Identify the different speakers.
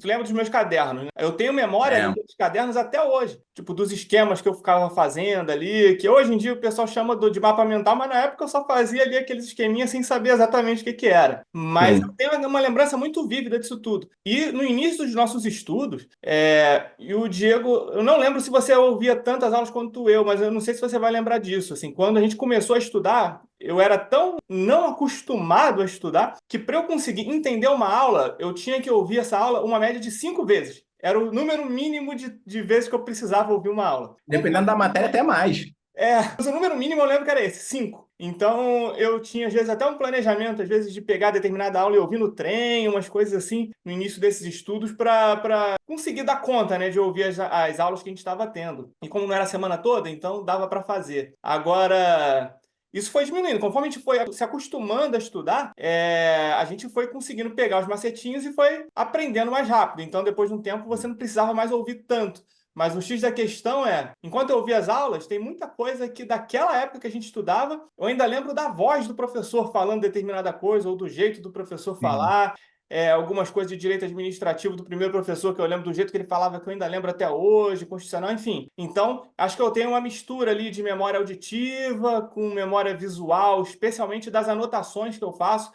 Speaker 1: Tu lembra dos meus cadernos, né? Eu tenho memória ali
Speaker 2: Lembro.
Speaker 1: dos cadernos até hoje. Tipo, dos esquemas que eu ficava fazendo ali, que hoje em dia o pessoal chama de mapa mental, mas na época eu só fazia ali aqueles esqueminhas sem saber exatamente o que que era. Mas eu
Speaker 2: Sim.
Speaker 1: tenho uma lembrança muito vívida disso tudo. E no início dos nossos estudos, e o Diego, eu não lembro se você ouvia tantas aulas quanto eu, mas eu não sei se você vai lembrar disso. Assim, quando a gente começou a estudar, eu era tão não acostumado a estudar que para eu conseguir entender uma aula, eu tinha que ouvir essa aula uma média de 5 vezes. Era o número mínimo de vezes que eu precisava ouvir uma aula.
Speaker 2: Dependendo da matéria, até mais.
Speaker 1: Mas o número mínimo eu lembro que era esse, 5. Então eu tinha, às vezes, até um planejamento, às vezes, de pegar determinada aula e ouvir no trem, umas coisas assim, no início desses estudos, para conseguir dar conta, né, de ouvir as aulas que a gente estava tendo. E como não era a semana toda, então dava para fazer. Agora. Isso foi diminuindo. Conforme a gente foi se acostumando a estudar, a gente foi conseguindo pegar os macetinhos e foi aprendendo mais rápido. Então, depois de um tempo, você não precisava mais ouvir tanto. Mas o X da questão enquanto eu ouvia as aulas, tem muita coisa que daquela época que a gente estudava, eu ainda lembro da voz do professor falando determinada coisa, ou do jeito do professor
Speaker 2: Sim.
Speaker 1: falar, algumas coisas de direito administrativo do primeiro professor que eu lembro do jeito que ele falava, que eu ainda lembro até hoje, constitucional, enfim. Então, acho que eu tenho uma mistura ali de memória auditiva com memória visual, especialmente das anotações que eu faço.